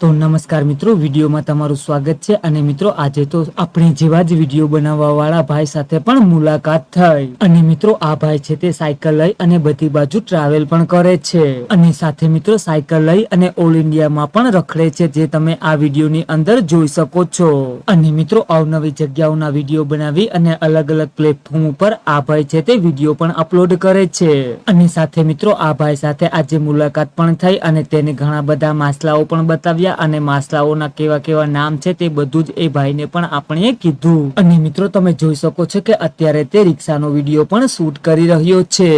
તો નમસ્કાર મિત્રો, વિડીયોમાં તમારું સ્વાગત છે। અને મિત્રો આજે તો આપણે જેવા જ વિડીયો બનાવવા વાળા ભાઈ સાથે પણ મુલાકાત થઈ। અને મિત્રો આ ભાઈ છે તે સાયકલ લઈ અને બધી બાજુ ટ્રાવેલ પણ કરે છે અને સાથે મિત્રો સાયકલ લઈ અને ઓલ ઇન્ડિયામાં પણ રખડે છે, જે તમે આ વિડીયોની અંદર જોઈ શકો છો। અને મિત્રો અવનવી જગ્યાઓના વિડીયો બનાવી અને અલગ અલગ પ્લેટફોર્મ ઉપર આ ભાઈ છે તે વિડીયો પણ અપલોડ કરે છે। અને સાથે મિત્રો આ ભાઈ સાથે આજે મુલાકાત પણ થઈ અને તેને ઘણા બધા માસલાઓ પણ બતાવ્યા અને માસલાઓના કેવા કેવા નામ છે તે બધું જ એ ભાઈને પણ આપણે કીધું। અને મિત્રો તમે જોઈ શકો છો કે અત્યારે તે રિક્ષાનો વિડીયો પણ શૂટ કરી રહ્યો છે।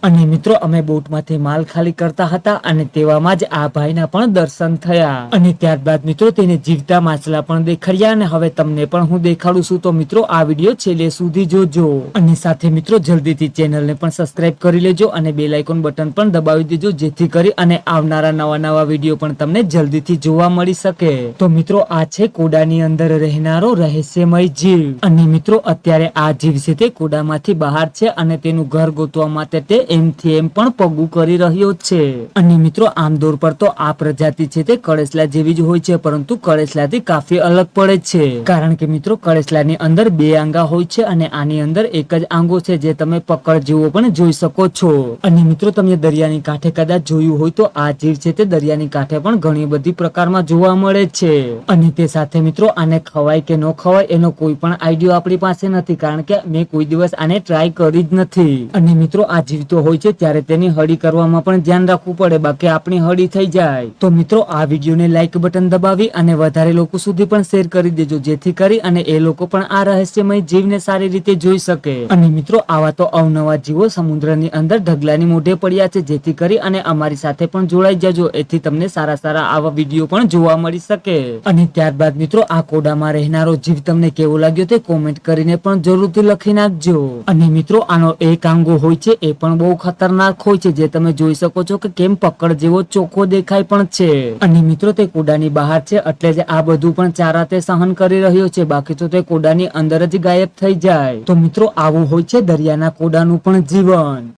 અને મિત્રો અમે બોટમાંથી માલ ખાલી કરતા હતા અને તેવામાં જ આ ભાઈના પણ દર્શન થયા અને ત્યારબાદ મિત્રો તેને જીવતા માછલા પણ દેખાડ્યા અને હવે તમને પણ હું દેખાડું છું, તો મિત્રો આ વિડીયો છેલ્લે સુધી જોજો। અને સાથે મિત્રો જલ્દીથી ચેનલને પણ સબસ્ક્રાઇબ કરી લેજો અને બેલ આઇકોન બટન પણ દબાવી દેજો, જેથી કરી અને આવનારા નવા વિડીયો પણ તમને જલ્દીથી જોવા મળી શકે। તો મિત્રો આ છે કોડાની અંદર રહેનારો રહસ્યમય જીવ અને મિત્રો અત્યારે આ જીવ છે તે કોડામાંથી બહાર છે અને તેનું ઘર ગોતવા માટે તે એમથી એમ પણ પગું કરી રહ્યો છે। અને મિત્રો આમદોર પર તો આ પ્રજાતિ છે તે કળેસલા જેવી જ હોય છે, પરંતુ કળેસલાથી કાફી અલગ પડે છે, કારણ કે મિત્રો કળેસલાની અંદર બે આંગા હોય છે અને આની અંદર એક જ આંગો છે, જે તમે પકડ જેવો પણ જોઈ શકો છો। અને મિત્રો તમે દરિયાની કાંઠે કદાચ જોયું હોય તો આ જીવ છે તે દરિયાની કાંઠે પણ ઘણી બધી પ્રકારમાં જોવા મળે છે। અને તે સાથે મિત્રો આને ખવાય કે ન ખવાય એનો કોઈ પણ આઈડિયા આપણી પાસે નથી, કારણ કે મેં કોઈ દિવસ આને ટ્રાય કરી જ નથી। અને મિત્રો આ જીવતો હોય છે ત્યારે તેની હળી કરવામાં પણ ધ્યાન રાખવું પડે, બાકી આપણી હળી થઈ જાય। તો મિત્રો આ વિડીયોને લાઈક બટન દબાવી અને વધારે લોકો સુધી પણ શેર કરી દેજો, જેથી કરી અને એ લોકો પણ આ રહસ્યમય જીવને સારી રીતે જોઈ શકે। અને મિત્રો આવા તો અવનવા જીવો સમુદ્રની અંદર ઢગલાની મોઢે પડ્યા છે, જેથી કરી અને અમારી સાથે પણ જોડાઈ જજો, એથી તમને સારા આવા વિડીયો પણ જોવા મળી શકે। અને ત્યારબાદ મિત્રો આ કોડામાં રહેનારો જીવ તમને કેવો લાગ્યો તે કોમેન્ટ કરીને પણ જરૂરથી લખી નાખજો। અને મિત્રો આનો એક આંગો હોય છે એ પણ બહુ ખતરનાક હોય છે, જે તમે જોઈ શકો છો કે કેમ પકડ જેવો ચોખ્ખો દેખાય પણ છે। અને મિત્રો તે કોડાની બહાર છે એટલે જ આ બધું પણ ચારા તે સહન કરી રહ્યો છે, બાકી તો તે કોડાની અંદર જ ગાયબ થઈ જાય। તો મિત્રો આવું હોય છે દરિયાના કોડાનું પણ જીવન।